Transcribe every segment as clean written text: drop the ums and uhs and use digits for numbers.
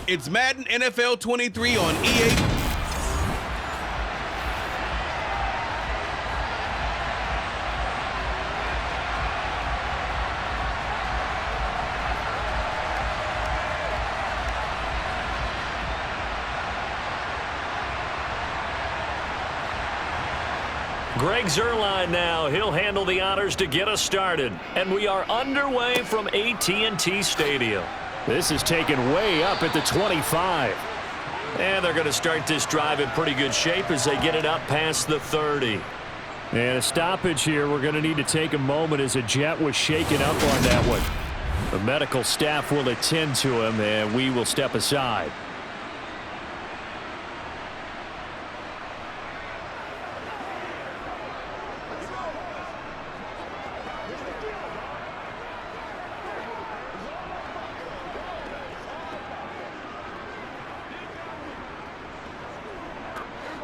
It's Madden NFL 23 on EA. Greg Zuerlein now. He'll handle the honors to get us started. And we are underway from AT&T Stadium. This is taken way up at the 25. And they're going to start this drive in pretty good shape as they get it up past the 30. And a stoppage here. We're going to need to take a moment as a Jet was shaken up on that one. The medical staff will attend to him, and we will step aside.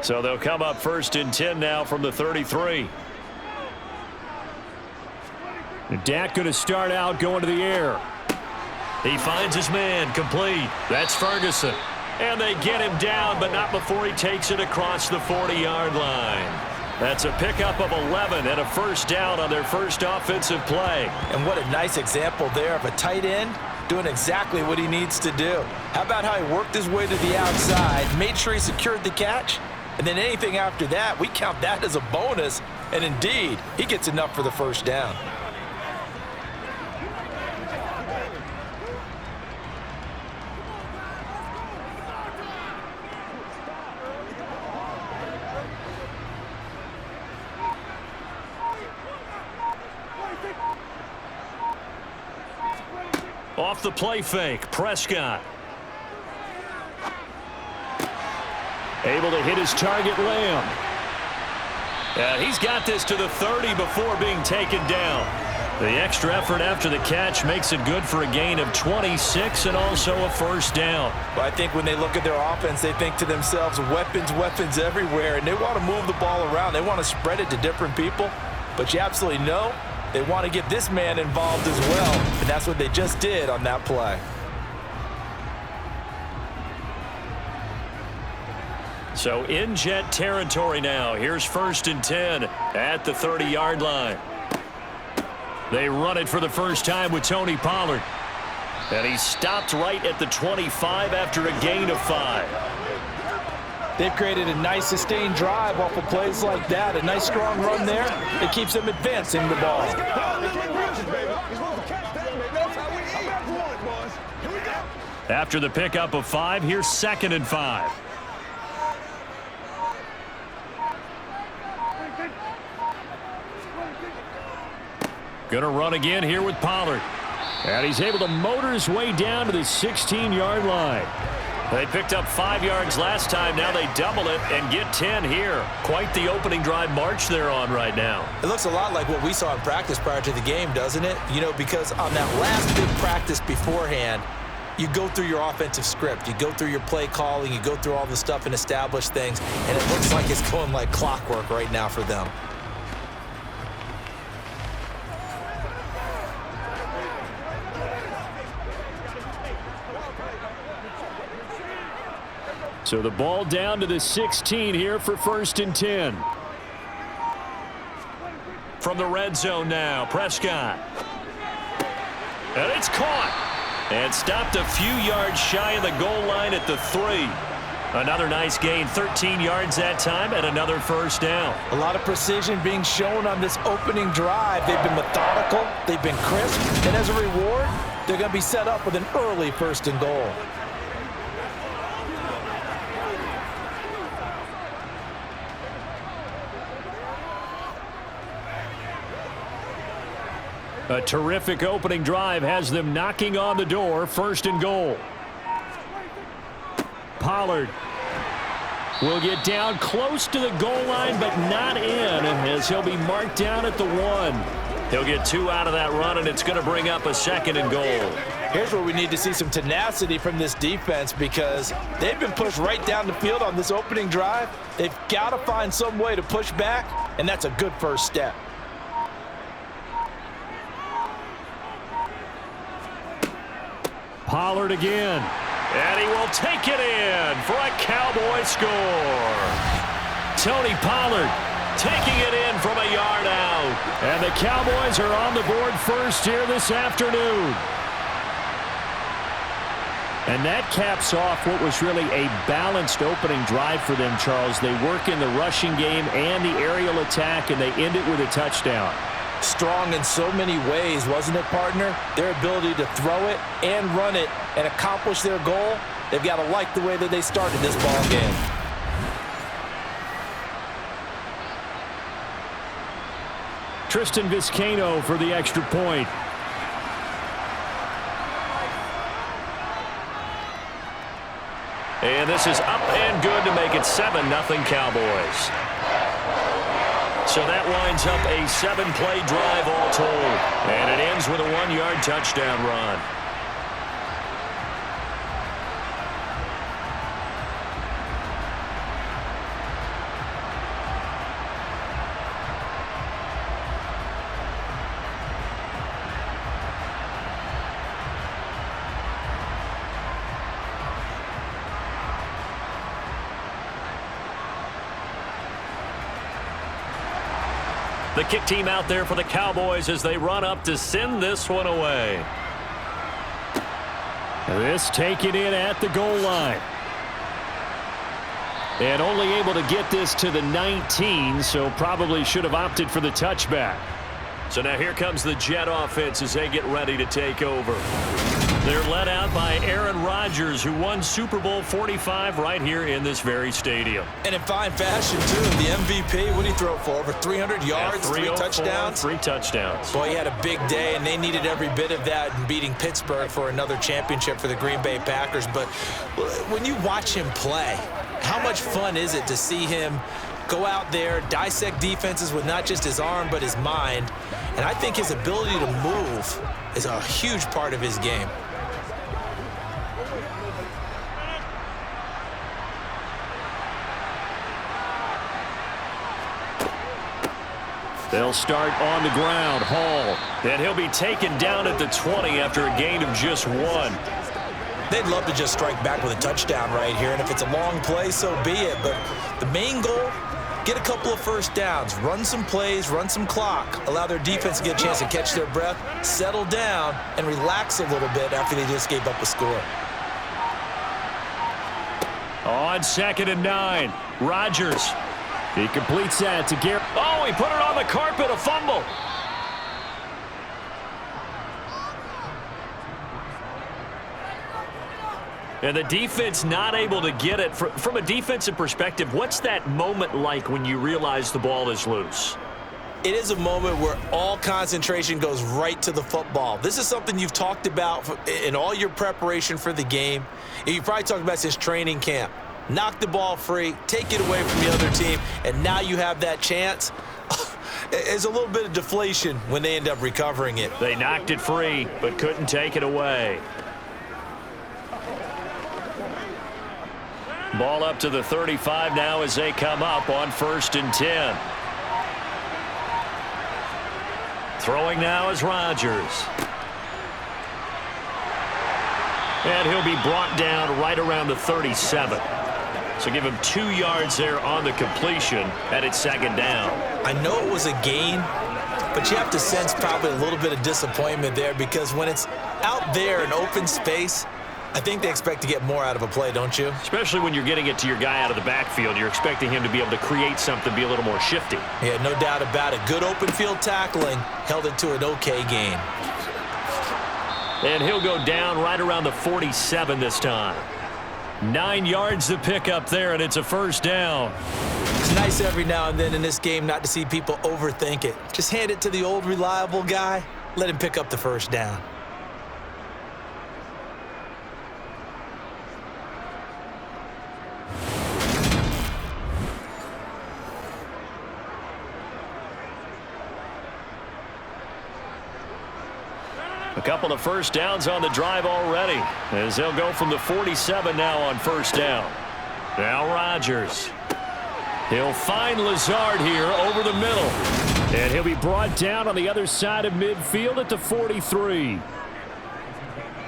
So they'll come up 1st and 10 now from the 33. Dak going to start out going to the air. He finds his man complete. That's Ferguson. And they get him down, but not before he takes it across the 40-yard line. That's a pickup of 11 and a first down on their first offensive play. And what a nice example there of a tight end doing exactly what he needs to do. How about how he worked his way to the outside, made sure he secured the catch? And then anything after that, we count that as a bonus. And indeed, he gets enough for the first down. Off the play fake, Prescott. Able to hit his target, Lamb. And he's got this to the 30 before being taken down. The extra effort after the catch makes it good for a gain of 26 and also a first down. Well, I think when they look at their offense, they think to themselves, weapons everywhere, and they want to move the ball around. They want to spread it to different people. But you absolutely know they want to get this man involved as well, and that's what they just did on that play. So in Jet territory now. Here's 1st and 10 at the 30-yard line. They run it for the first time with Tony Pollard. And he stopped right at the 25 after a gain of 5. They've created a nice sustained drive off of plays like that. A nice strong run there that keeps them advancing the ball. After the pickup of 5, here's 2nd and 5. Going to run again here with Pollard. And he's able to motor his way down to the 16-yard line. They picked up 5 yards last time. Now they double it and get 10 here. Quite the opening drive march they're on right now. It looks a lot like what we saw in practice prior to the game, doesn't it? You know, because on that last big practice beforehand, you go through your offensive script. You go through your play calling. You go through all the stuff and establish things. And it looks like it's going like clockwork right now for them. So the ball down to the 16 here for 1st and 10. From the red zone now, Prescott. And it's caught. And stopped a few yards shy of the goal line at the 3. Another nice gain, 13 yards that time, and another first down. A lot of precision being shown on this opening drive. They've been methodical. They've been crisp. And as a reward, they're going to be set up with an early 1st and goal. A terrific opening drive has them knocking on the door. 1st and goal. Pollard will get down close to the goal line, but not in, as he'll be marked down at the 1. He'll get 2 out of that run, and it's going to bring up a 2nd and goal. Here's where we need to see some tenacity from this defense, because they've been pushed right down the field on this opening drive. They've got to find some way to push back, and that's a good first step. Pollard again. And he will take it in for a Cowboy score. Tony Pollard taking it in from a yard out. And the Cowboys are on the board first here this afternoon. And that caps off what was really a balanced opening drive for them, Charles. They work in the rushing game and the aerial attack, and they end it with a touchdown. Strong in so many ways, wasn't it, partner? Their ability to throw it and run it and accomplish their goal, they've got to like the way that they started this ball game. Tristan Vizcaino for the extra point. And this is up and good to make it 7-0 Cowboys. So that winds up a 7-play drive all told. And it ends with a 1-yard touchdown run. The kick team out there for the Cowboys as they run up to send this one away. This taken in at the goal line. And only able to get this to the 19, so probably should have opted for the touchback. So now here comes the Jet offense as they get ready to take over. They're led out by Aaron Rodgers, who won Super Bowl 45 right here in this very stadium. And in fine fashion, too. The MVP, what did he throw for? Over 300 yards, 3 touchdowns? 3 touchdowns. Boy, he had a big day, and they needed every bit of that in beating Pittsburgh for another championship for the Green Bay Packers. But when you watch him play, how much fun is it to see him go out there, dissect defenses with not just his arm but his mind? And I think his ability to move is a huge part of his game. They'll start on the ground. Hall. And he'll be taken down at the 20 after a gain of just 1. They'd love to just strike back with a touchdown right here, and if it's a long play, so be it. But the main goal, get a couple of first downs, run some plays, run some clock, allow their defense to get a chance to catch their breath, settle down, and relax a little bit after they just gave up a score. On 2nd and 9, Rodgers. He completes that to Garrett. Oh, he put it on the carpet, a fumble. And the defense not able to get it. From a defensive perspective, what's that moment like when you realize the ball is loose? It is a moment where all concentration goes right to the football. This is something you've talked about in all your preparation for the game. You probably talked about since training camp. Knock the ball free, take it away from the other team, and now you have that chance. There's a little bit of deflation when they end up recovering it. They knocked it free, but couldn't take it away. Ball up to the 35 now as they come up on 1st and 10. Throwing now is Rodgers. And he'll be brought down right around the 37. So give him 2 yards there on the completion, and it's 2nd down. I know it was a gain, but you have to sense probably a little bit of disappointment there because when it's out there in open space, I think they expect to get more out of a play, don't you? Especially when you're getting it to your guy out of the backfield. You're expecting him to be able to create something, be a little more shifty. Yeah, no doubt about it. Good open field tackling held it to an okay gain. And he'll go down right around the 47 this time. 9 yards to pick up there, and it's a 1st down. It's nice every now and then in this game not to see people overthink it. Just hand it to the old reliable guy. Let him pick up the 1st down. A couple of 1st downs on the drive already as they'll go from the 47 now on 1st down. Now Rodgers. He'll find Lazard here over the middle. And he'll be brought down on the other side of midfield at the 43.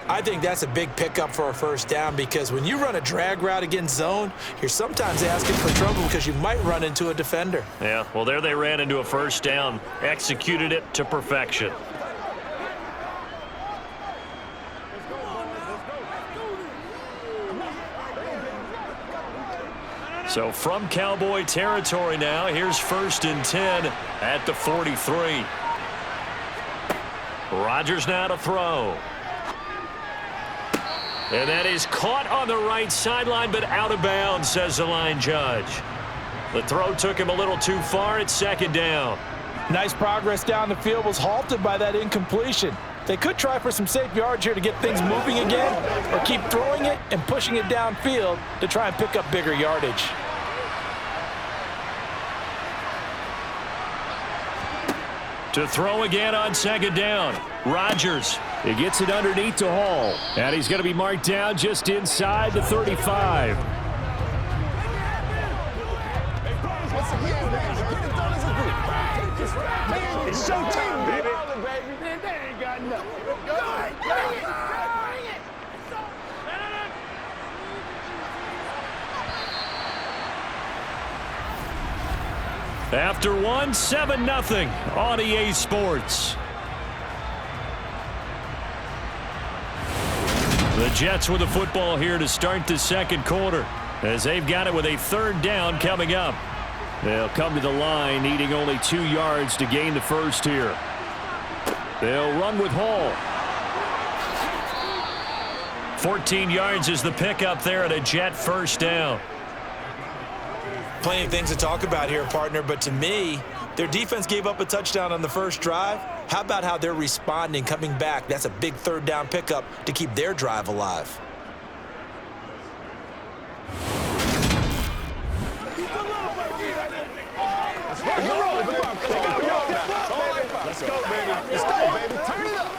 I think that's a big pickup for a first down because when you run a drag route against zone, you're sometimes asking for trouble because you might run into a defender. Yeah, well, there they ran into a first down, executed it to perfection. So from Cowboy territory now, here's 1st and 10 at the 43. Rodgers now to throw. And that is caught on the right sideline, but out of bounds, says the line judge. The throw took him a little too far. It's 2nd down. Nice progress down the field was halted by that incompletion. They could try for some safe yards here to get things moving again, or keep throwing it and pushing it downfield to try and pick up bigger yardage. To throw again on 2nd down. Rodgers. He gets it underneath to Hall. And he's going to be marked down just inside the 35. It's showtime, baby. They ain't got nothing. After one, 7-0 on EA Sports. The Jets with the football here to start the 2nd quarter, as they've got it with a 3rd down coming up. They'll come to the line needing only 2 yards to gain the first here. They'll run with Hall. 14 yards is the pickup there at a Jet 1st down. Plenty of things to talk about here, partner, but to me, their defense gave up a touchdown on the first drive. How about how they're responding, coming back? That's a big 3rd down pickup to keep their drive alive. Let's go, baby. Let's go, baby. Turn it up.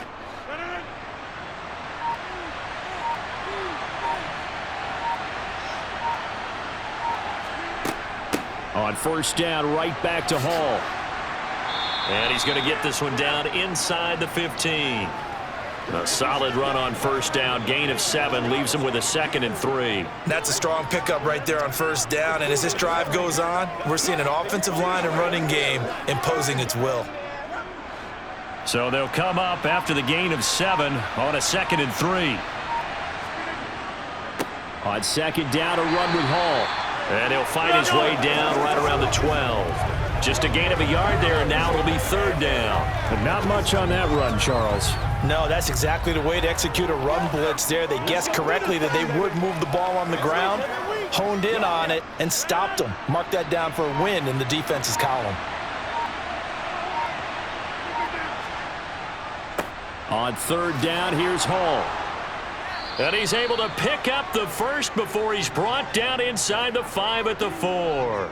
On 1st down, right back to Hall. And he's going to get this one down inside the 15. A solid run on 1st down. Gain of 7 leaves him with a 2nd and 3. That's a strong pickup right there on 1st down. And as this drive goes on, we're seeing an offensive line and running game imposing its will. So they'll come up after the gain of 7 on a 2nd and 3. On 2nd down, a run with Hall. And he'll fight his way down right around the 12. Just a gain of a yard there, and now it'll be 3rd down. But not much on that run, Charles. No, that's exactly the way to execute a run blitz there. They guessed correctly that they would move the ball on the ground, honed in on it, and stopped them. Mark that down for a win in the defense's column. On 3rd down, here's Hall. And he's able to pick up the first before he's brought down inside the 5 at the 4.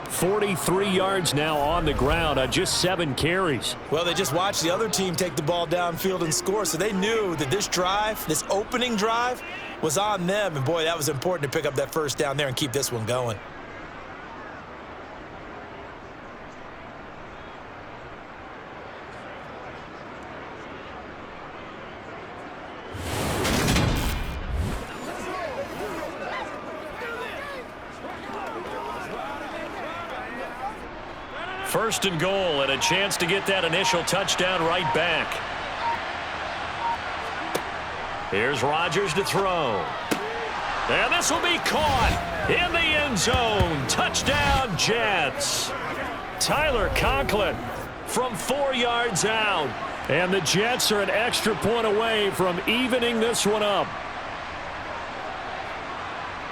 43 yards now on the ground on just 7 carries. Well, they just watched the other team take the ball downfield and score, so they knew that this drive, this opening drive, was on them. And, boy, that was important to pick up that 1st down there and keep this one going. First and goal, and a chance to get that initial touchdown right back. Here's Rodgers to throw. And this will be caught in the end zone. Touchdown, Jets. Tyler Conklin from 4 yards out. And the Jets are an extra point away from evening this one up.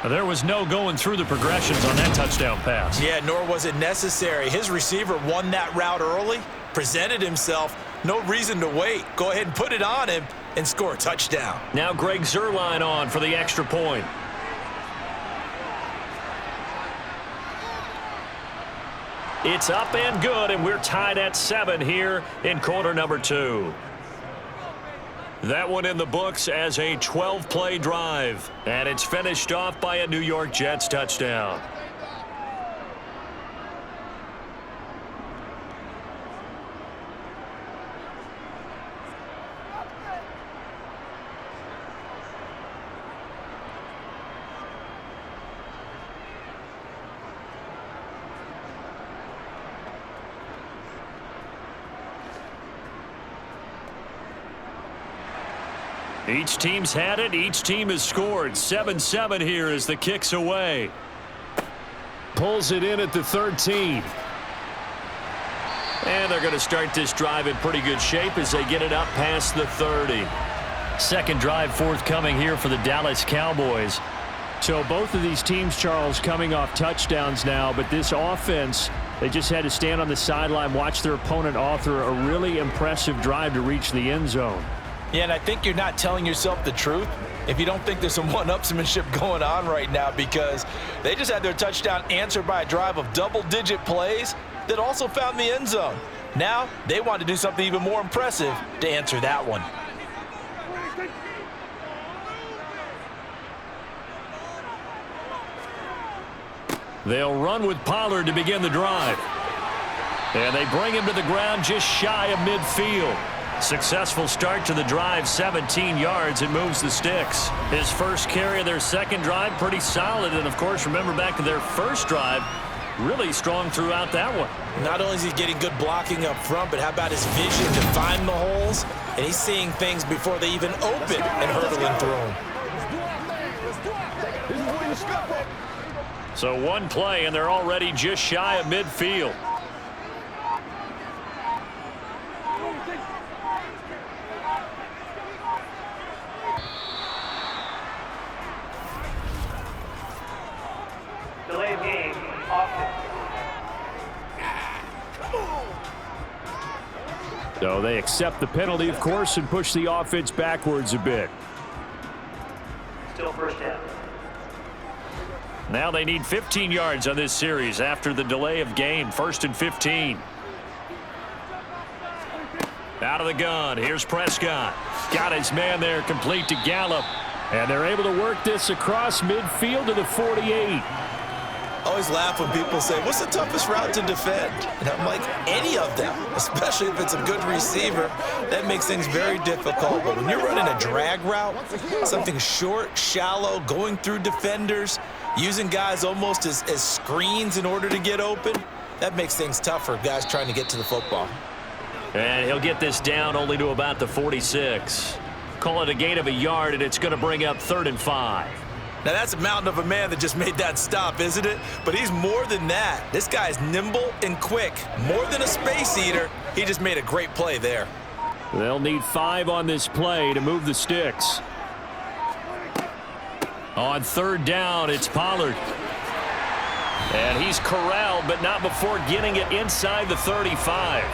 There was no going through the progressions on that touchdown pass. Yeah, nor was it necessary. His receiver won that route early, presented himself. No reason to wait. Go ahead and put it on him and score a touchdown. Now Greg Zuerlein on for the extra point. It's up and good, and we're tied at 7 here in quarter number 2. That one in the books as a 12-play drive, and it's finished off by a New York Jets touchdown. Each team's had it. Each team has scored. 7-7 here as the kick's away. Pulls it in at the 13. And they're going to start this drive in pretty good shape as they get it up past the 30. Second drive forthcoming here for the Dallas Cowboys. So both of these teams, Charles, coming off touchdowns now, but this offense, they just had to stand on the sideline, watch their opponent author a really impressive drive to reach the end zone. Yeah, and I think you're not telling yourself the truth if you don't think there's some one-upsmanship going on right now, because they just had their touchdown answered by a drive of double-digit plays that also found the end zone. Now they want to do something even more impressive to answer that one. They'll run with Pollard to begin the drive. And they bring him to the ground just shy of midfield. Successful start to the drive, 17 yards, and moves the sticks. His first carry of their second drive, pretty solid. And, of course, remember back to their first drive, really strong throughout that one. Not only is he getting good blocking up front, but how about his vision to find the holes? And he's seeing things before they even open and hurdling through them. So one play, and they're already just shy of midfield. Delay of game, offense. So they accept the penalty, of course, and push the offense backwards a bit. Still first down. Now they need 15 yards on this series after the delay of game. 1st and 15. Out of the gun. Here's Prescott. Got his man there complete to Gallup. And they're able to work this across midfield to the 48. Always laugh when people say, what's the toughest route to defend? And I'm like, any of them, especially if it's a good receiver. That makes things very difficult. But when you're running a drag route, something short, shallow, going through defenders, using guys almost as screens in order to get open, that makes things tough for guys trying to get to the football. And he'll get this down only to about the 46. Call it a gain of a yard, and it's going to bring up 3rd and 5. Now, that's a mountain of a man that just made that stop, isn't it? But he's more than that. This guy's nimble and quick. More than a space eater, he just made a great play there. They'll need 5 on this play to move the sticks. On 3rd down, it's Pollard. And he's corralled, but not before getting it inside the 35.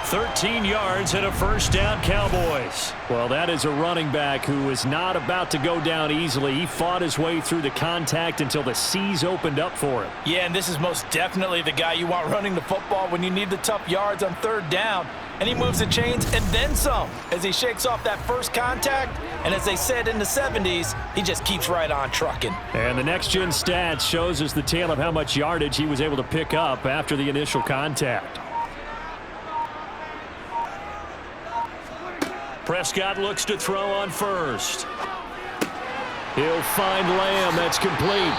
13 yards and a first down, Cowboys. Well, that is a running back who is not about to go down easily. He fought his way through the contact until the seas opened up for him. Yeah, and this is most definitely the guy you want running the football when you need the tough yards on 3rd down. And he moves the chains and then some as he shakes off that first contact. And as they said in the 70s, he just keeps right on trucking. And the next-gen stats shows us the tale of how much yardage he was able to pick up after the initial contact. Prescott looks to throw on 1st. He'll find Lamb. That's complete.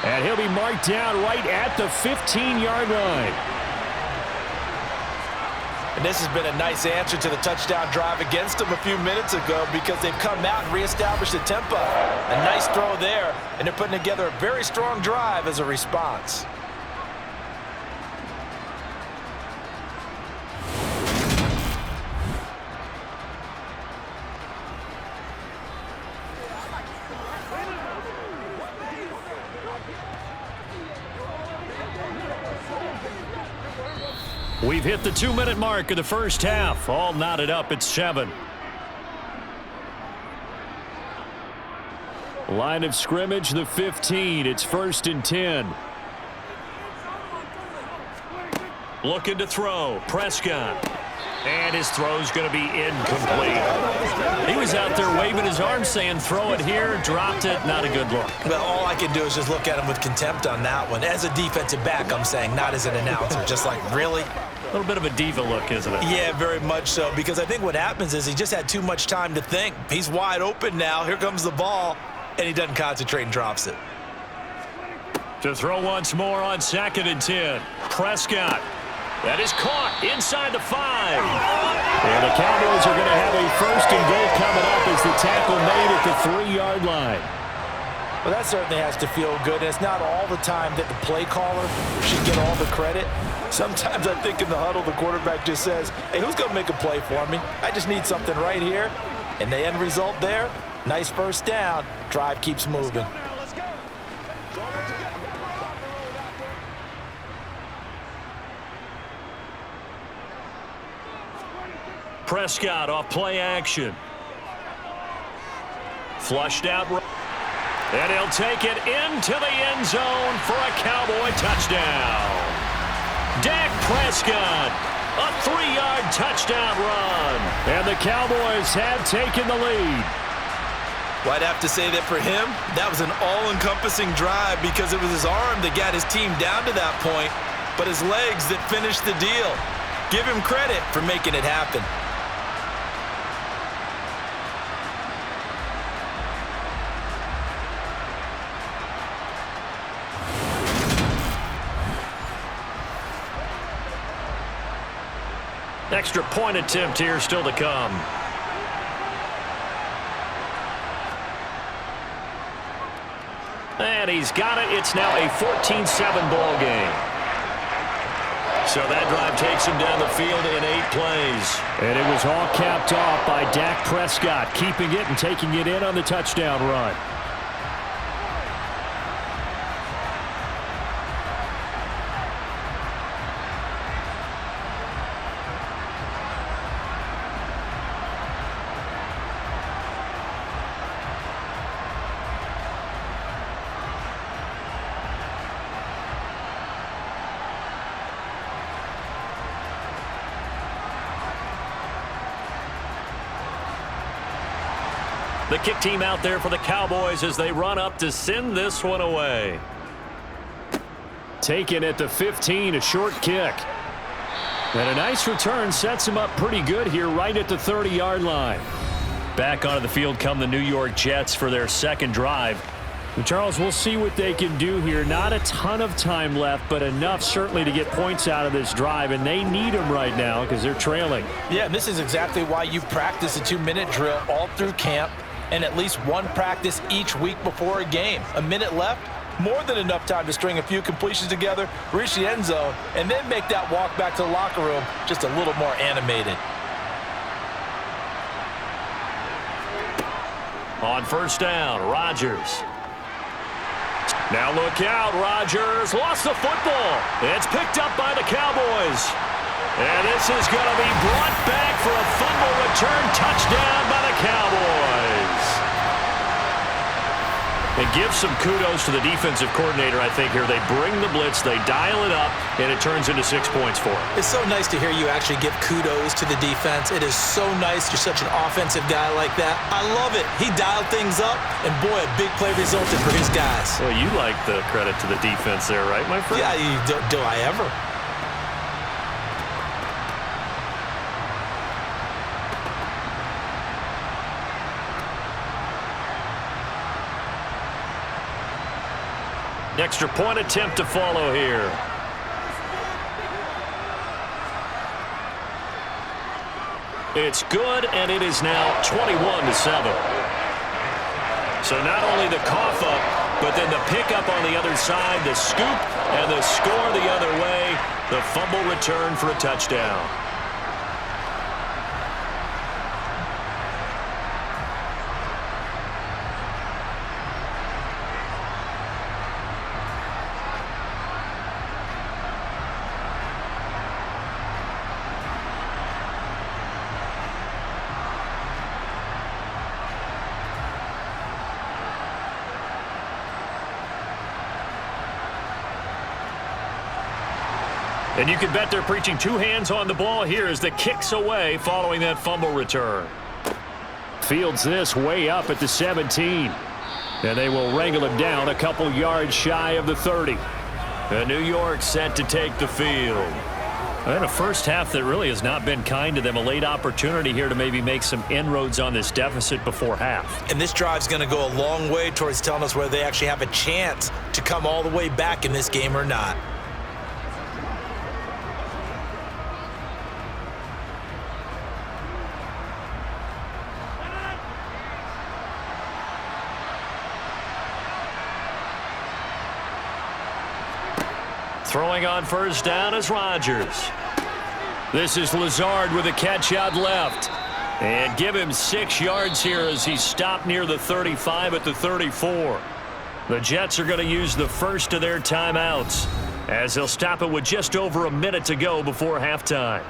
And he'll be marked down right at the 15-yard line. And this has been a nice answer to the touchdown drive against them a few minutes ago because they've come out and reestablished the tempo. A nice throw there, and they're putting together a very strong drive as a response. We've hit the 2-minute mark of the first half. All knotted up at 7. Line of scrimmage, the 15. It's 1st and 10. Looking to throw. Prescott. And his throw's going to be incomplete. He was out there waving his arm saying, throw it here, dropped it, not a good look. Well, all I can do is just look at him with contempt on that one. As a defensive back, I'm saying, not as an announcer. Just like, really? A little bit of a diva look, isn't it? Yeah, very much so, because I think what happens is he just had too much time to think. He's wide open now. Here comes the ball, and he doesn't concentrate and drops it. To throw once more on 2nd and 10. Prescott. That is caught inside the 5. And the Cowboys are going to have a 1st and goal coming up as the tackle made at the 3-yard line. Well, that certainly has to feel good. And it's not all the time that the play caller should get all the credit. Sometimes I think in the huddle, the quarterback just says, hey, who's going to make a play for me? I just need something right here. And the end result there, nice 1st down. Drive keeps moving. Prescott off play action. Flushed out. And he'll take it into the end zone for a Cowboy touchdown. Dak Prescott, a 3-yard touchdown run. And the Cowboys have taken the lead. Well, I'd have to say that for him, that was an all-encompassing drive because it was his arm that got his team down to that point, but his legs that finished the deal. Give him credit for making it happen. Extra point attempt here still to come. And he's got it. It's now a 14-7 ball game. So that drive takes him down the field in 8 plays. And it was all capped off by Dak Prescott, keeping it and taking it in on the touchdown run. The kick team out there for the Cowboys as they run up to send this one away. Taken at the 15, a short kick. And a nice return sets him up pretty good here right at the 30-yard line. Back onto the field come the New York Jets for their 2nd drive. And Charles, we'll see what they can do here. Not a ton of time left, but enough certainly to get points out of this drive, and they need them right now because they're trailing. Yeah, and this is exactly why you practice a 2-minute drill all through camp and at least one practice each week before a game. A minute left, more than enough time to string a few completions together, reach the end zone, and then make that walk back to the locker room just a little more animated. On 1st down, Rodgers. Now look out, Rodgers lost the football. It's picked up by the Cowboys. And this is going to be brought back for a fumble return touchdown by the Cowboys. It gives some kudos to the defensive coordinator, I think, here. They bring the blitz, they dial it up, and it turns into 6 points for them. It's so nice to hear you actually give kudos to the defense. It is so nice. You're such an offensive guy like that. I love it. He dialed things up, and boy, a big play resulted for his guys. Well, you like the credit to the defense there, right, my friend? Yeah, do I ever? Extra point attempt to follow here. It's good, and it is now 21-7. So not only the cough up, but then the pickup on the other side, the scoop, and the score the other way. The fumble return for a touchdown. And you can bet they're preaching 2 hands on the ball here as the kick's away following that fumble return. Fields this way up at the 17. And they will wrangle him down a couple yards shy of the 30. And New York set to take the field. And a first half that really has not been kind to them. A late opportunity here to maybe make some inroads on this deficit before half. And this drive's going to go a long way towards telling us whether they actually have a chance to come all the way back in this game or not. Throwing on first down is Rodgers. This is Lazard with a catch out left. And give him 6 yards here as he's stopped near the 35 at the 34. The Jets are going to use the first of their timeouts as they'll stop it with just over a minute to go before halftime.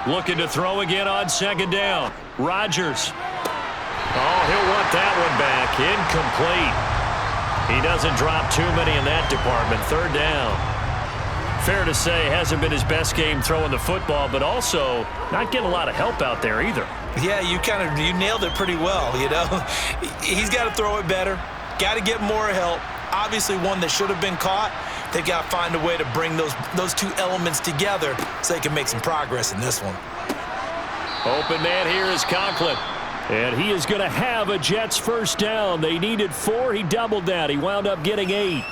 Looking to throw again on second down. Rodgers. Oh, he'll want that one back. Incomplete. He doesn't drop too many in that department. Third down. Fair to say, hasn't been his best game throwing the football, but also not getting a lot of help out there either. Yeah, you nailed it pretty well, you know. He's got to throw it better. Got to get more help. Obviously one that should have been caught. They got to find a way to bring those two elements together so they can make some progress in this one. Open man here is Conklin. And he is going to have a Jets first down. They needed 4. He doubled that. He wound up getting 8.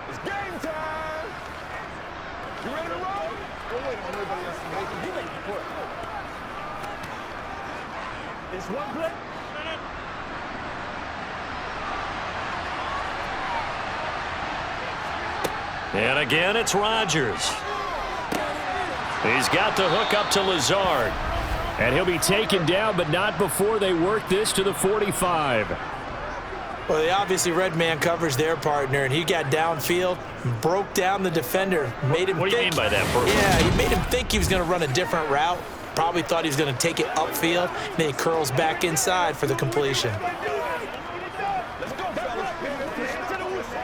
It's game time. You ready to roll? Don't wait on everybody else to make it. You make the play. It's one play. And again, it's Rodgers. He's got the hook up to Lazard. And he'll be taken down, but not before they work this to the 45. Well, they obviously red man covers their partner, and he got downfield, broke down the defender, made him What do you mean by that, Bert? Yeah, he made him think he was going to run a different route. Probably thought he was going to take it upfield. Then he curls back inside for the completion. Let's go, fellas. To the whistle.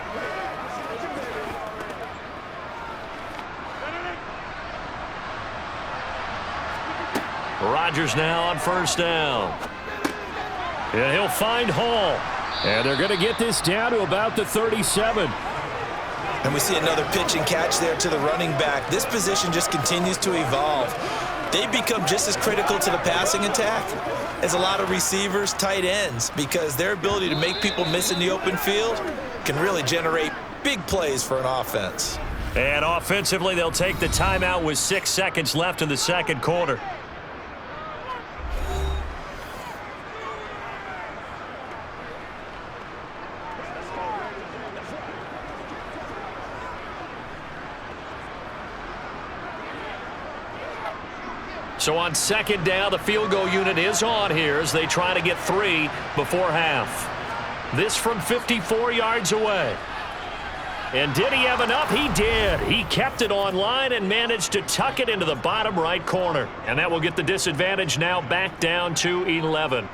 Rodgers now on first down. And he'll find Hall. And they're going to get this down to about the 37. And we see another pitch and catch there to the running back. This position just continues to evolve. They become just as critical to the passing attack as a lot of receivers, tight ends, because their ability to make people miss in the open field can really generate big plays for an offense. And offensively, they'll take the timeout with 6 seconds left in the second quarter. So on second down, the field goal unit is on here as they try to get 3 before half. This from 54 yards away. And did he have enough? He did. He kept it on line and managed to tuck it into the bottom right corner. And that will get the disadvantage now back down to 11.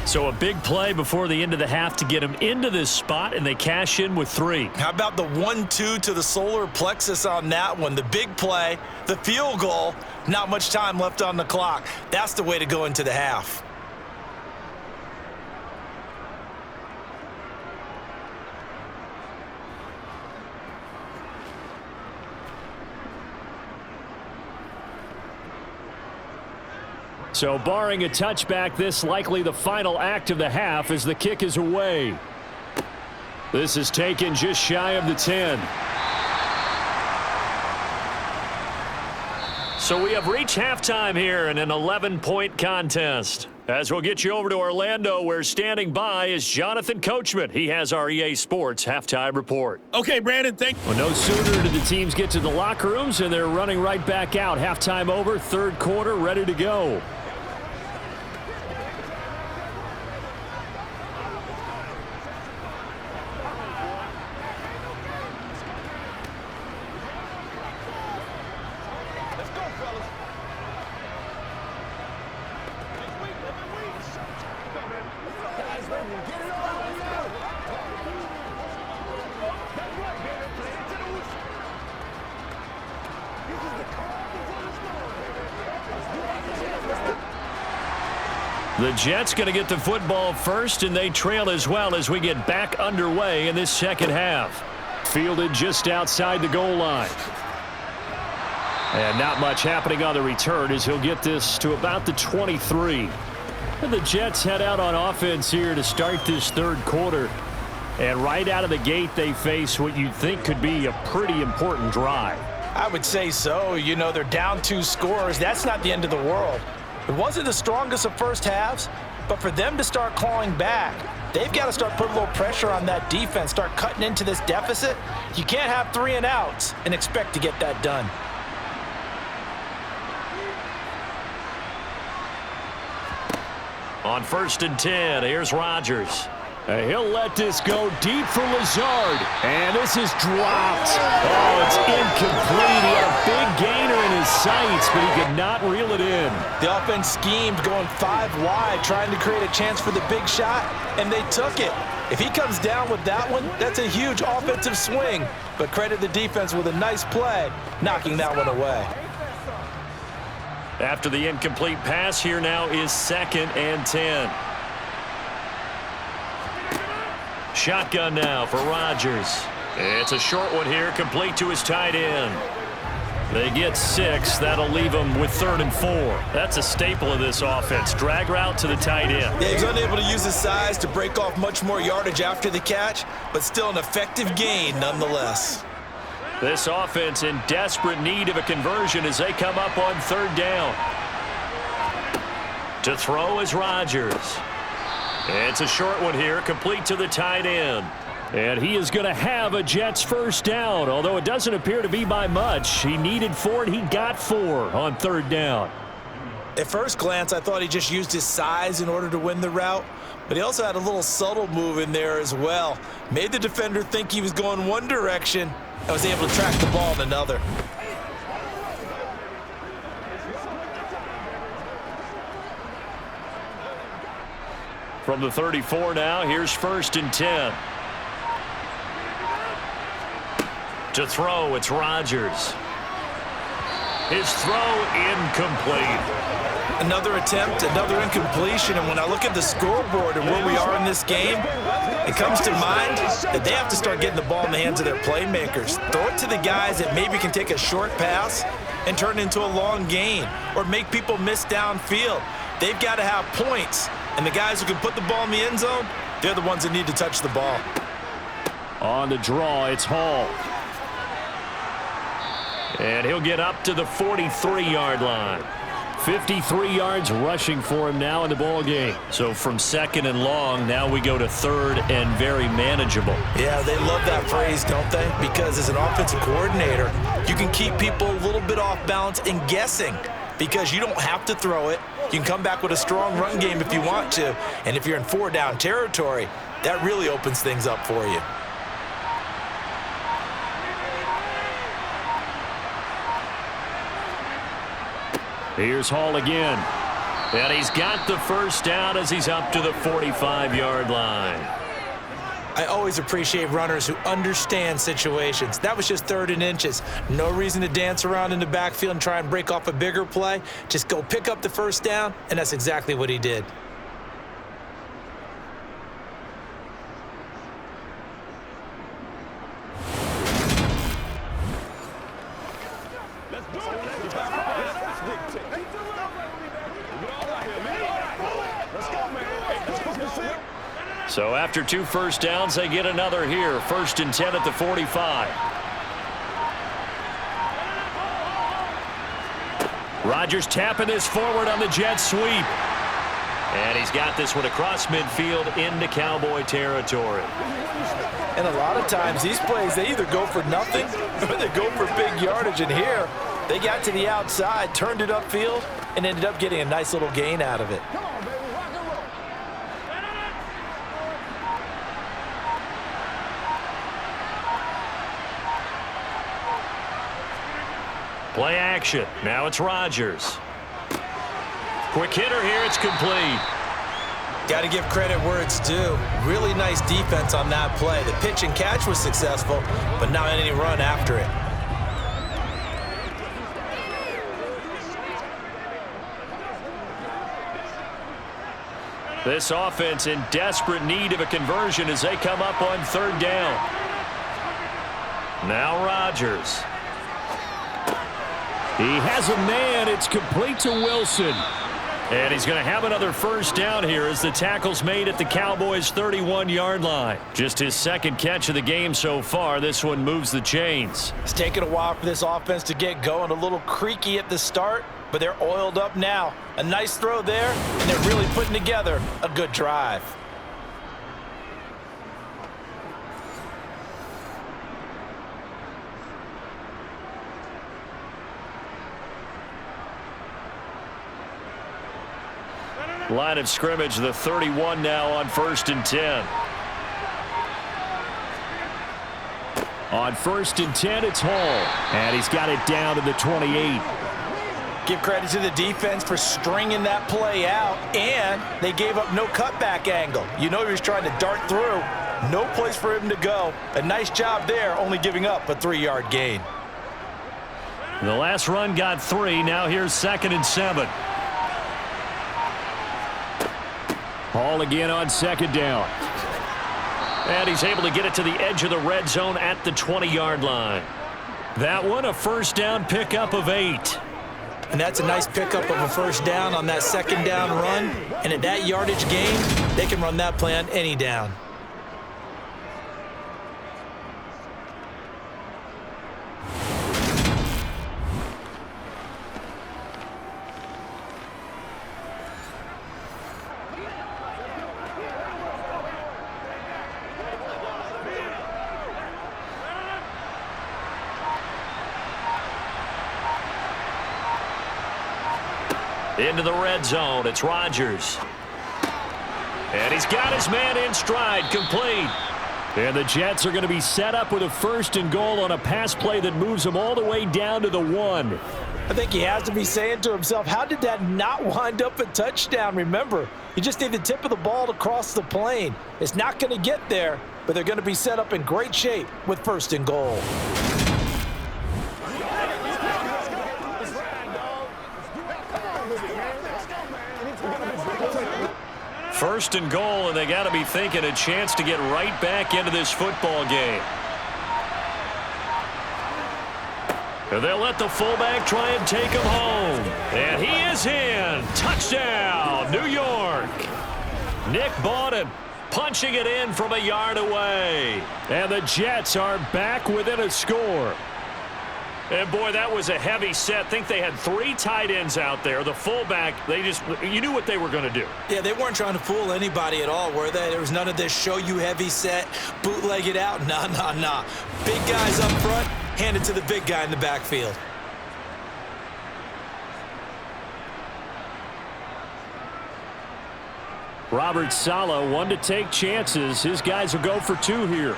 So a big play before the end of the half to get him into this spot, and they cash in with 3. How about the 1-2 to the solar plexus on that one? The big play, the field goal, not much time left on the clock. That's the way to go into the half. So barring a touchback, this likely the final act of the half as the kick is away. This is taken just shy of the 10. So we have reached halftime here in an 11-point contest. As we'll get you over to Orlando, where standing by is Jonathan Coachman. He has our EA Sports halftime report. Okay, Brandon, thank you. Well, no sooner did the teams get to the locker rooms, and they're running right back out. Halftime over, third quarter, ready to go. The Jets going to get the football first, and they trail as well as we get back underway in this second half. Fielded just outside the goal line. And not much happening on the return as he'll get this to about the 23. The Jets head out on offense here to start this third quarter. And right out of the gate, they face what you'd think could be a pretty important drive. I would say so. You know, they're down 2 scores. That's not the end of the world. It wasn't the strongest of first halves, but for them to start clawing back, they've got to start putting a little pressure on that defense, start cutting into this deficit. You can't have 3 and outs and expect to get that done. On 1st and 10, here's Rodgers. He'll let this go deep for Lazard. And this is dropped. Oh, it's incomplete. He had a big gainer in his sights, but he could not reel it in. The offense schemed going 5 wide, trying to create a chance for the big shot, and they took it. If he comes down with that one, that's a huge offensive swing. But credit the defense with a nice play, knocking that one away. After the incomplete pass, here now is 2nd and 10. Shotgun now for Rodgers. It's a short one here, complete to his tight end. They get 6. That'll leave them with 3rd and 4. That's a staple of this offense. Drag route to the tight end. Yeah, he's unable to use his size to break off much more yardage after the catch, but still an effective gain nonetheless. This offense in desperate need of a conversion as they come up on 3rd down. To throw is Rodgers. It's a short one here, complete to the tight end. And he is going to have a Jets first down, although it doesn't appear to be by much. He needed 4, and he got 4 on 3rd down. At first glance, I thought he just used his size in order to win the route, but he also had a little subtle move in there as well. Made the defender think he was going one direction and was able to track the ball in another. From the 34 now, here's 1st and 10. To throw, it's Rodgers. His throw incomplete. Another attempt, another incompletion, and when I look at the scoreboard and where we are in this game, it comes to mind that they have to start getting the ball in the hands of their playmakers. Throw it to the guys that maybe can take a short pass and turn it into a long gain or make people miss downfield. They've got to have points, and the guys who can put the ball in the end zone, they're the ones that need to touch the ball. On the draw, it's Hall. And he'll get up to the 43-yard line. 53 yards rushing for him now in the ball game. So from 2nd and long, now we go to 3rd and very manageable. Yeah, they love that phrase, don't they? Because as an offensive coordinator, you can keep people a little bit off balance and guessing because you don't have to throw it. You can come back with a strong run game if you want to. And if you're in 4-down territory, that really opens things up for you. Here's Hall again. And he's got the first down as he's up to the 45-yard line. I always appreciate runners who understand situations. That was just 3rd and inches. No reason to dance around in the backfield and try and break off a bigger play. Just go pick up the first down, and that's exactly what he did. So after 2 first downs, they get another here. 1st and 10 at the 45. Rodgers tapping this forward on the jet sweep. And he's got this one across midfield into Cowboy territory. And a lot of times these plays, they either go for nothing or they go for big yardage. And here, they got to the outside, turned it upfield, and ended up getting a nice little gain out of it. Play action. Now it's Rodgers. Quick hitter here. It's complete. Got to give credit where it's due. Really nice defense on that play. The pitch and catch was successful, but not any run after it. This offense in desperate need of a conversion as they come up on 3rd down. Now Rodgers. He has a man. It's complete to Wilson. And he's going to have another first down here as the tackle's made at the Cowboys' 31-yard line. Just his second catch of the game so far. This one moves the chains. It's taken a while for this offense to get going. A little creaky at the start, but they're oiled up now. A nice throw there, and they're really putting together a good drive. Line of scrimmage, the 31 now on 1st and 10. On 1st and 10, it's Hall. And he's got it down to the 28. Give credit to the defense for stringing that play out, and they gave up no cutback angle. You know he was trying to dart through. No place for him to go. A nice job there, only giving up a 3-yard gain. The last run got 3. Now here's 2nd and 7. Hall again on 2nd down. And he's able to get it to the edge of the red zone at the 20-yard line. That one, a first down pickup of 8. And that's a nice pickup of a first down on that 2nd down run. And at that yardage gain, they can run that play on any down. Into the red zone, it's Rodgers. And he's got his man in stride, complete. And the Jets are going to be set up with a 1st and goal on a pass play that moves them all the way down to the 1. I think he has to be saying to himself, how did that not wind up a touchdown? Remember, you just need the tip of the ball to cross the plane. It's not going to get there, but they're going to be set up in great shape with 1st and goal. First and goal, and they got to be thinking a chance to get right back into this football game. And they'll let the fullback try and take him home. And he is in. Touchdown, New York. Nick Bawden punching it in from a yard away. And the Jets are back within a score. And, boy, that was a heavy set. I think they had 3 tight ends out there. The fullback, you knew what they were going to do. Yeah, they weren't trying to fool anybody at all, were they? There was none of this show you heavy set, bootleg it out. Nah. Big guys up front, hand it to the big guy in the backfield. Robert Saleh, one to take chances. His guys will go for 2 here.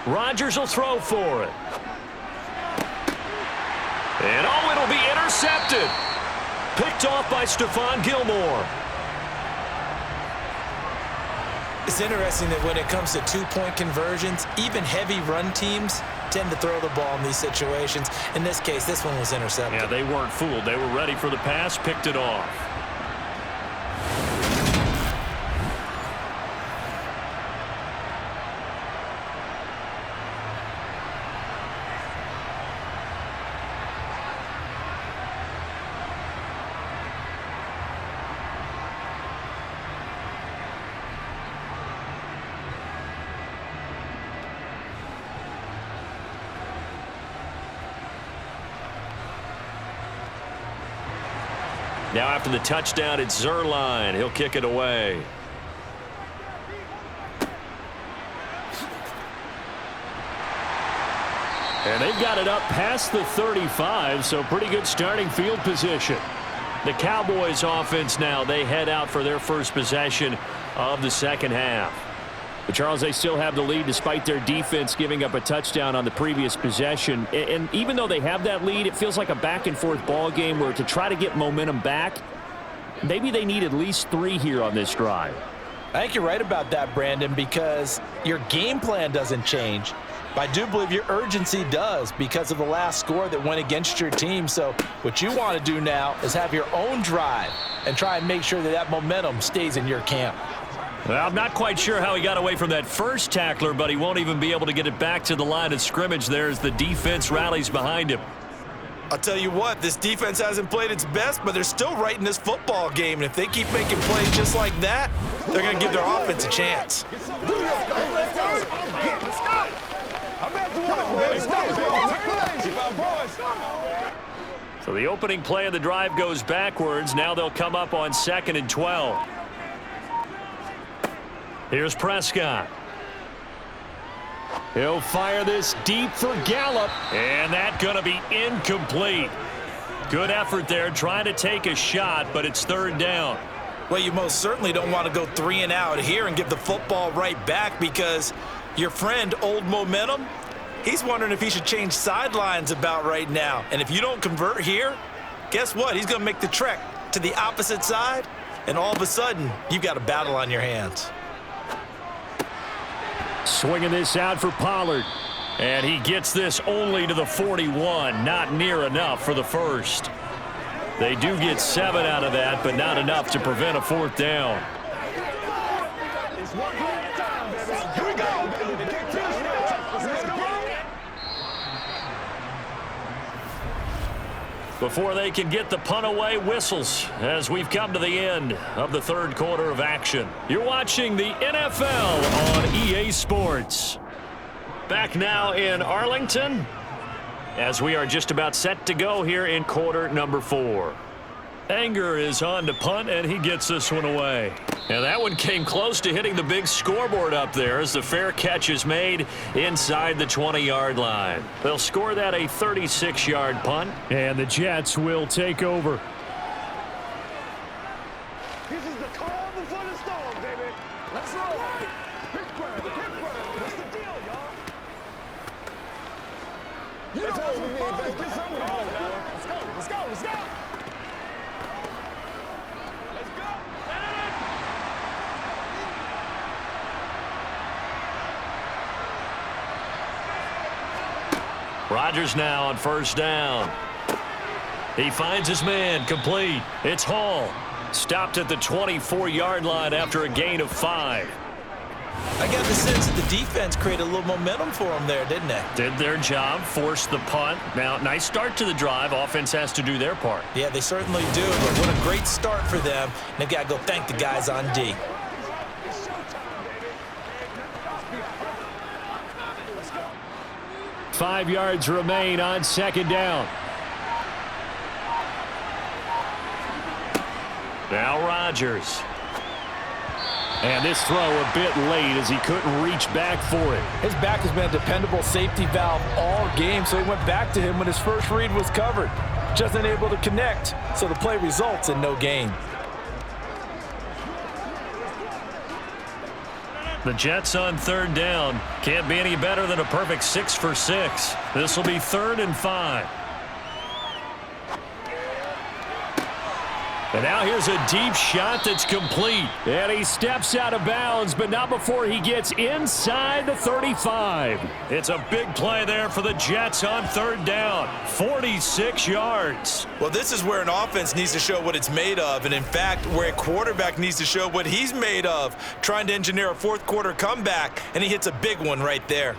Rodgers will throw for it. And it'll be intercepted. Picked off by Stephon Gilmore. It's interesting that when it comes to 2-point conversions, even heavy run teams tend to throw the ball in these situations. In this case, this one was intercepted. Yeah, they weren't fooled. They were ready for the pass, picked it off. Now after the touchdown, it's Zerline. He'll kick it away. And they've got it up past the 35, so pretty good starting field position. The Cowboys offense now, they head out for their first possession of the second half. But Charles, they still have the lead despite their defense giving up a touchdown on the previous possession. And even though they have that lead, it feels like a back-and-forth ball game where to try to get momentum back, maybe they need at least 3 here on this drive. I think you're right about that, Brandon, because your game plan doesn't change. But I do believe your urgency does because of the last score that went against your team. So what you want to do now is have your own drive and try and make sure that that momentum stays in your camp. Well, I'm not quite sure how he got away from that first tackler, but he won't even be able to get it back to the line of scrimmage there as the defense rallies behind him. I'll tell you what, this defense hasn't played its best, but they're still right in this football game. And if they keep making plays just like that, they're going to give their offense a chance. So the opening play of the drive goes backwards. Now they'll come up on 2nd and 12. Here's Prescott. He'll fire this deep for Gallup. And that's going to be incomplete. Good effort there trying to take a shot, but it's 3rd down. Well, you most certainly don't want to go 3 and out here and give the football right back, because your friend, Old Momentum, he's wondering if he should change sidelines about right now. And if you don't convert here, guess what? He's going to make the trek to the opposite side, and all of a sudden, you've got a battle on your hands. Swinging this out for Pollard. And he gets this only to the 41. Not near enough for the first. They do get 7 out of that, but not enough to prevent a 4th down. Before they can get the punt away, whistles as we've come to the end of the 3rd quarter of action. You're watching the NFL on EA Sports. Back now in Arlington as we are just about set to go here in quarter number 4. Anger is on to punt, and he gets this one away. And that one came close to hitting the big scoreboard up there as the fair catch is made inside the 20-yard line. They'll score that a 36-yard punt, and the Jets will take over. This is the calm before the storm, baby. Let's roll. What's the deal, y'all? You know what we need, baby. Get something on, boy. Let's go. Let's go. Let's go. Rodgers now on 1st down. He finds his man, complete. It's Hall. Stopped at the 24-yard line after a gain of 5. I got the sense that the defense created a little momentum for them there, didn't they? Did their job, forced the punt. Now, nice start to the drive. Offense has to do their part. Yeah, they certainly do, but what a great start for them. They've got to go thank the guys on D. Five yards remain on 2nd down. Now Rodgers. And this throw a bit late as he couldn't reach back for it. His back has been a dependable safety valve all game, so he went back to him when his first read was covered. Just unable to connect, so the play results in no gain. The Jets on 3rd down. Can't be any better than a perfect 6 for 6. This will be 3rd and 5. And now here's a deep shot that's complete. And he steps out of bounds, but not before he gets inside the 35. It's a big play there for the Jets on 3rd down. 46 yards. Well, this is where an offense needs to show what it's made of, and in fact, where a quarterback needs to show what he's made of, trying to engineer a 4th quarter comeback, and he hits a big one right there.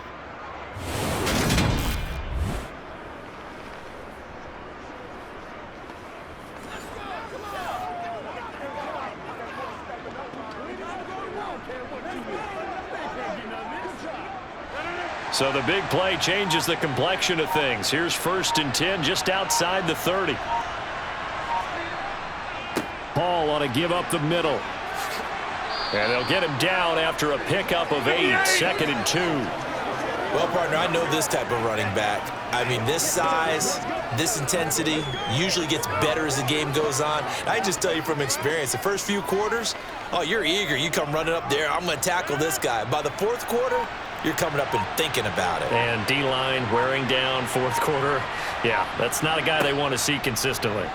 So the big play changes the complexion of things. Here's 1st and 10 just outside the 30. Hall ought to give up the middle. And they'll get him down after a pickup of 8. 2nd and 2. Well, partner, I know this type of running back. I mean, this size, this intensity usually gets better as the game goes on. I just tell you from experience, the first few quarters, oh, you're eager. You come running up there, I'm going to tackle this guy. By the 4th quarter, you're coming up and thinking about it. And D-line wearing down 4th quarter. Yeah, that's not a guy they want to see consistently.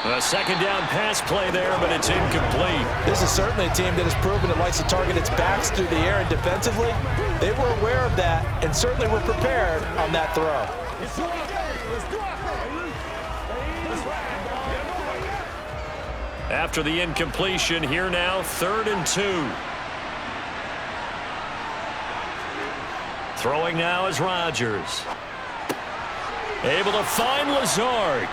A 2nd down pass play there, but it's incomplete. This is certainly a team that has proven it likes to target its backs through the air and defensively. They were aware of that and certainly were prepared on that throw. After the incompletion, here now, 3rd and 2. Throwing now is Rodgers. Able to find Lazard.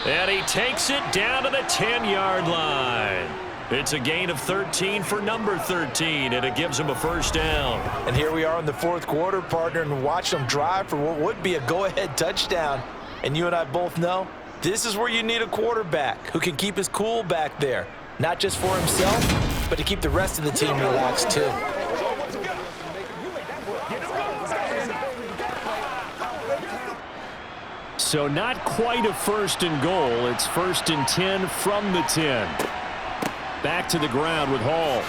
And he takes it down to the 10-yard line. It's a gain of 13 for number 13, and it gives him a first down. And here we are in the fourth quarter, partner, and watch them drive for what would be a go-ahead touchdown. And you and I both know this is where you need a quarterback who can keep his cool back there, not just for himself, but to keep the rest of the team relaxed too. So not quite a first and goal. It's first and 10 from the 10. Back to the ground with Hall.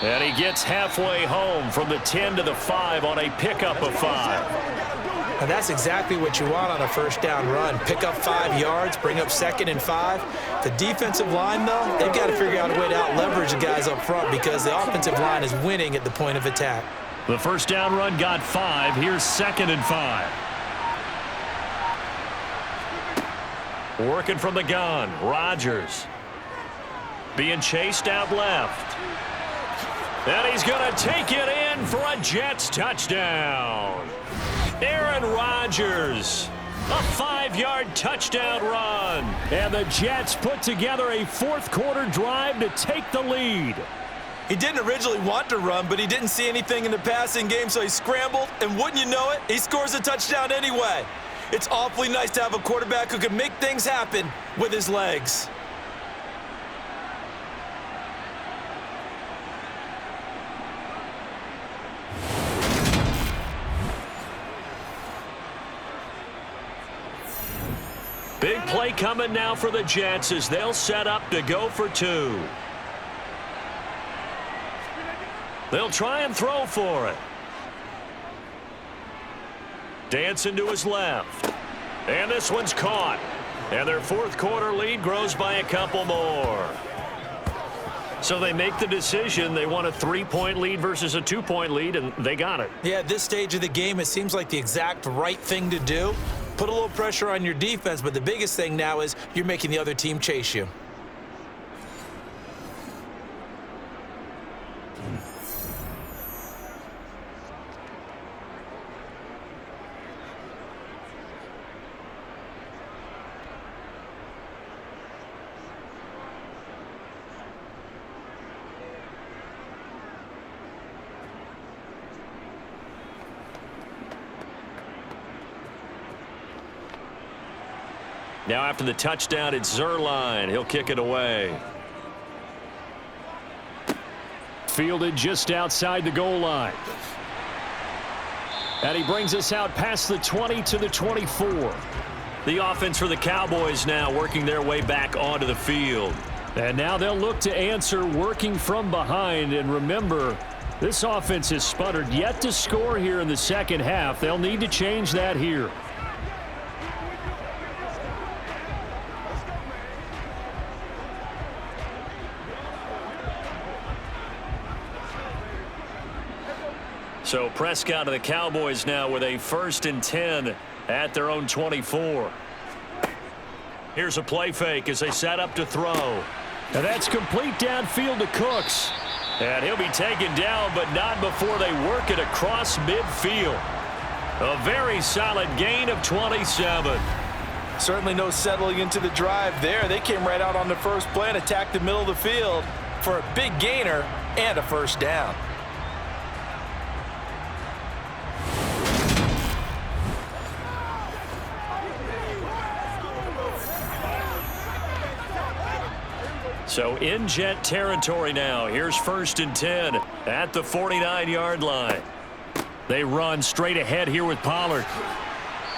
And he gets halfway home from the 10 to the 5 on a pickup of 5. And that's exactly what you want on a first down run. Pick up 5 yards, bring up 2nd and 5. The defensive line, though, they've got to figure out a way to out-leverage the guys up front because the offensive line is winning at the point of attack. The first down run got 5. Here's 2nd and 5. Working from the gun, Rodgers. Being chased out left. And he's going to take it in for a Jets touchdown. Aaron Rodgers, a 5-yard touchdown run. And the Jets put together a fourth-quarter drive to take the lead. He didn't originally want to run, but he didn't see anything in the passing game, so he scrambled, and wouldn't you know it, he scores a touchdown anyway. It's awfully nice to have a quarterback who can make things happen with his legs. Big play coming now for the Jets as they'll set up to go for 2. They'll try and throw for it. Dancing to his left. And this one's caught. And their fourth-quarter lead grows by a couple more. So they make the decision. They want a 3-point lead versus a 2-point lead, and they got it. Yeah, at this stage of the game, it seems like the exact right thing to do. Put a little pressure on your defense, but the biggest thing now is you're making the other team chase you. Now after the touchdown, it's Zerline. He'll kick it away. Fielded just outside the goal line. And he brings us out past the 20 to the 24. The offense for the Cowboys now working their way back onto the field. And now they'll look to answer working from behind. And remember, this offense has sputtered yet to score here in the second half. They'll need to change that here. So Prescott of the Cowboys now with a 1st and 10 at their own 24. Here's a play fake as they set up to throw. And that's complete downfield to Cooks. And he'll be taken down, but not before they work it across midfield. A very solid gain of 27. Certainly no settling into the drive there. They came right out on the first play and attacked the middle of the field for a big gainer and a first down. So in Jet territory now. Here's 1st and 10 at the 49-yard line. They run straight ahead here with Pollard.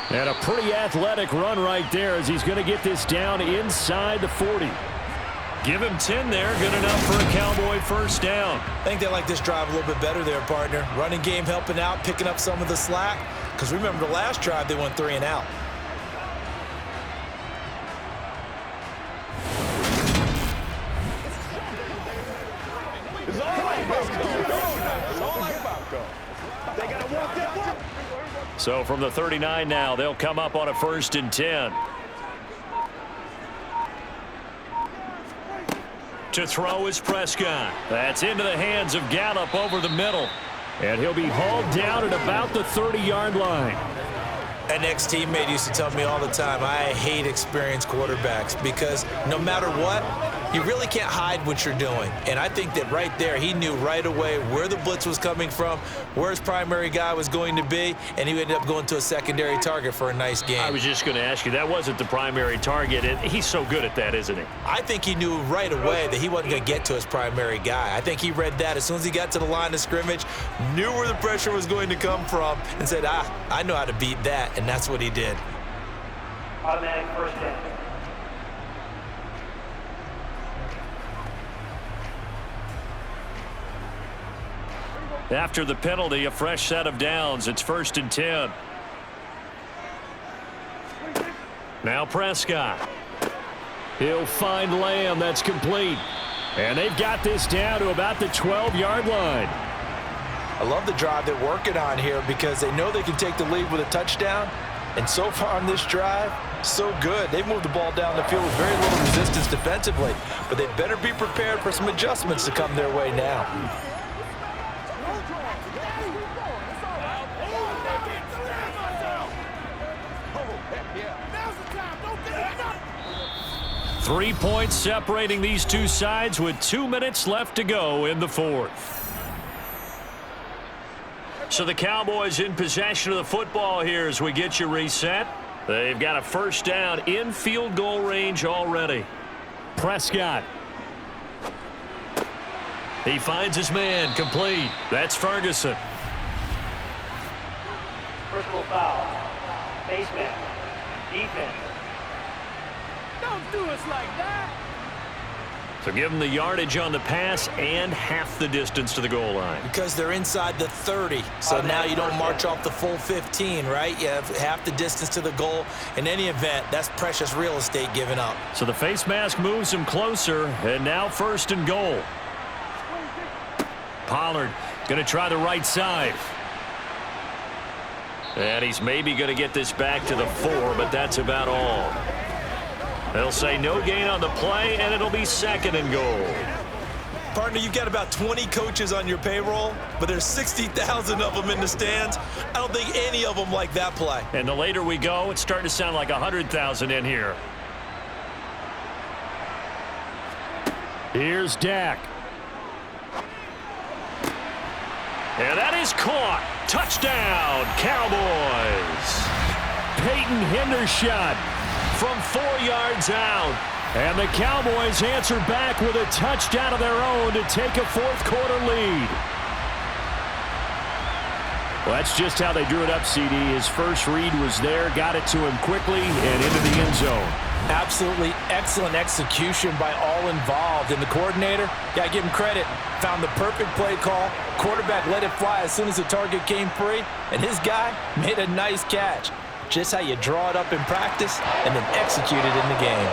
And a pretty athletic run right there as he's going to get this down inside the 40. Give him 10 there. Good enough for a Cowboy first down. I think they like this drive a little bit better there, partner. Running game helping out, picking up some of the slack. Because remember the last drive, they went 3 and out. So from the 39 now, they'll come up on a 1st and 10. To throw is Prescott. That's into the hands of Gallup over the middle. And he'll be hauled down at about the 30-yard line. An ex-teammate used to tell me all the time, I hate experienced quarterbacks because no matter what, you really can't hide what you're doing. And I think that right there, he knew right away where the blitz was coming from, where his primary guy was going to be, and he ended up going to a secondary target for a nice game. I was just going to ask you, that wasn't the primary target, and he's so good at that, isn't he? I think he knew right away that he wasn't going to get to his primary guy. I think he read that as soon as he got to the line of scrimmage, knew where the pressure was going to come from, and said, I know how to beat that, and that's what he did. Automatic first down. After the penalty, a fresh set of downs. It's 1st and 10. Now Prescott. He'll find Lamb. That's complete. And they've got this down to about the 12-yard line. I love the drive they're working on here because they know they can take the lead with a touchdown. And so far on this drive, so good. They've moved the ball down the field with very little resistance defensively. But they better be prepared for some adjustments to come their way now. 3 points separating these two sides with 2 minutes left to go in the 4th. So the Cowboys in possession of the football here as we get you reset. They've got a first down in field goal range already. Prescott. He finds his man, complete. That's Ferguson. Personal foul. Baseman. Defense. Don't do us like that. So give them the yardage on the pass and half the distance to the goal line. Because they're inside the 30, so now you don't march off the full 15, right? You have half the distance to the goal. In any event, that's precious real estate given up. So the face mask moves him closer, and now 1st and goal. Pollard going to try the right side. And he's maybe going to get this back to the 4, but that's about all. They'll say no gain on the play, and it'll be 2nd and goal. Partner, you've got about 20 coaches on your payroll, but there's 60,000 of them in the stands. I don't think any of them like that play. And the later we go, it's starting to sound like 100,000 in here. Here's Dak. And that is caught. Touchdown, Cowboys. Peyton Hendershot from 4 yards out. And the Cowboys answer back with a touchdown of their own to take a 4th quarter lead. Well, that's just how they drew it up, CD. His first read was there, got it to him quickly and into the end zone. Absolutely excellent execution by all involved. And the coordinator, got to give him credit, found the perfect play call. Quarterback let it fly as soon as the target came free, and his guy made a nice catch. Just how you draw it up in practice and then execute it in the game.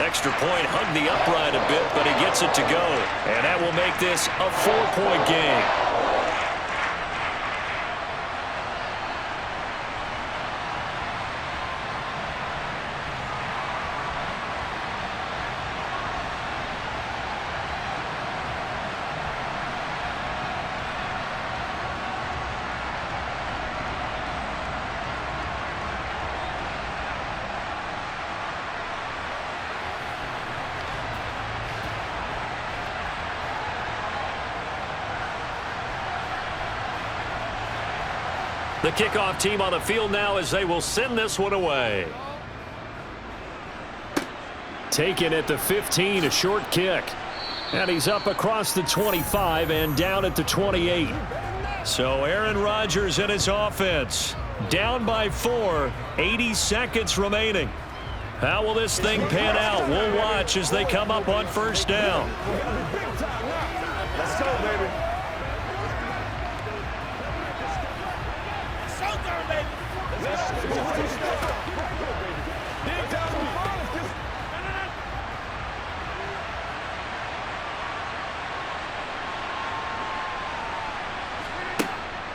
Extra point, hugged the upright a bit, but he gets it to go. And that will make this a 4-point game. The kickoff team on the field now as they will send this one away. Taken at the 15, a short kick. And he's up across the 25 and down at the 28. So Aaron Rodgers and his offense down by 4, 80 seconds remaining. How will this thing pan out? We'll watch as they come up on first down. Let's go, baby.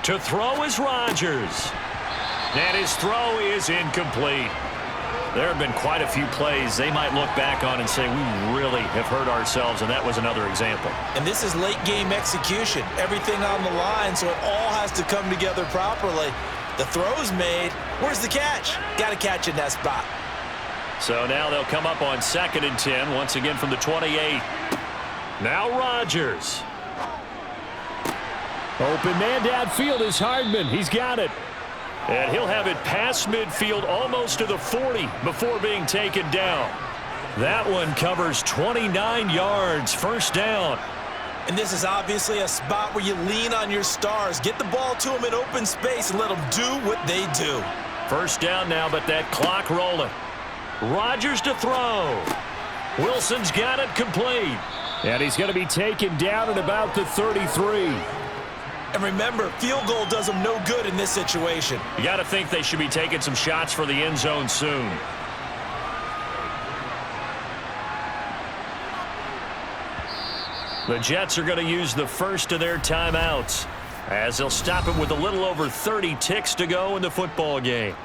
To throw is Rodgers. And his throw is incomplete. There have been quite a few plays they might look back on and say, we really have hurt ourselves, and that was another example. And this is late game execution. Everything on the line, so it all has to come together properly. The throw's made. Where's the catch? Got to catch in that spot. So now they'll come up on 2nd and 10, once again from the 28. Now Rodgers. Open man downfield is Hardman. He's got it. And he'll have it past midfield almost to the 40 before being taken down. That one covers 29 yards, first down. And this is obviously a spot where you lean on your stars. Get the ball to them in open space and let them do what they do. First down now, but that clock rolling. Rodgers to throw. Wilson's got it complete. And he's going to be taken down at about the 33. And remember, field goal does them no good in this situation. You got to think they should be taking some shots for the end zone soon. The Jets are going to use the first of their timeouts as they'll stop it with a little over 30 ticks to go in the football game.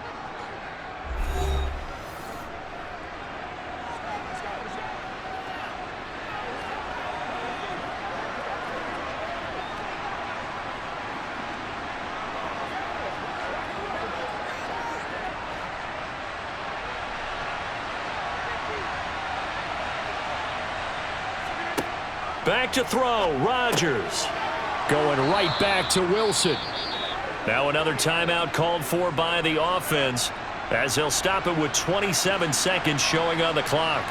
Back to throw, Rodgers. Going right back to Wilson. Now another timeout called for by the offense as they'll stop it with 27 seconds showing on the clock.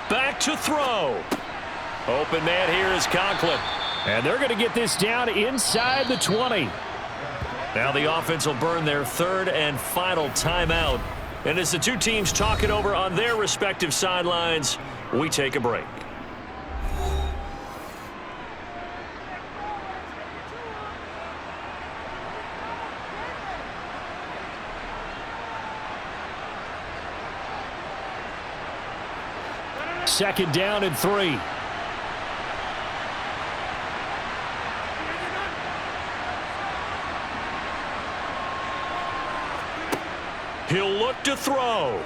Back to throw. Open man here is Conklin. And they're going to get this down inside the 20. Now the offense will burn their third and final timeout. And as the two teams talk it over on their respective sidelines, we take a break. Second down and 3. He'll look to throw.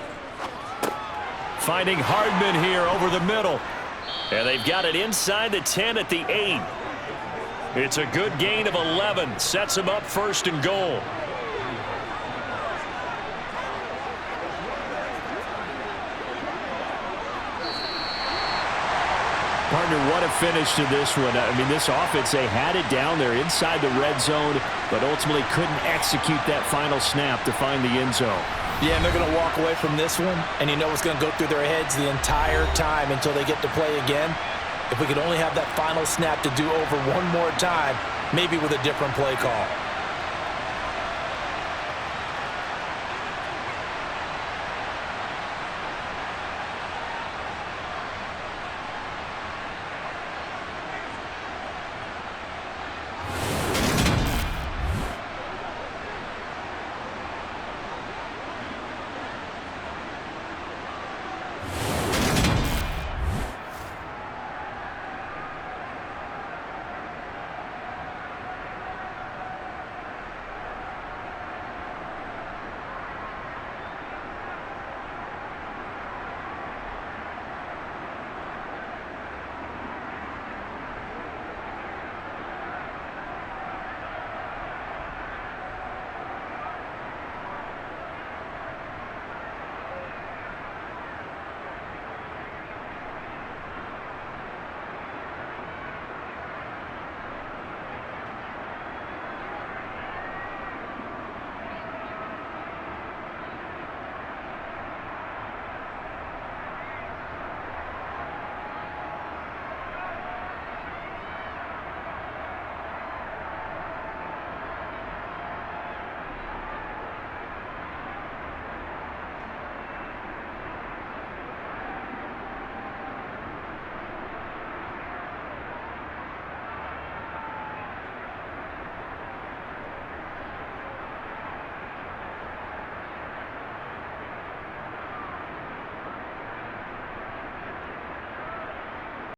Finding Hardman here over the middle. And they've got it inside the 10 at the 8. It's a good gain of 11. Sets him up first and goal. Partner, what a finish to this one. I mean, this offense, they had it down there inside the red zone, but ultimately couldn't execute that final snap to find the end zone. Yeah, and they're going to walk away from this one, and you know what's going to go through their heads the entire time until they get to play again. If we could only have that final snap to do over one more time, maybe with a different play call.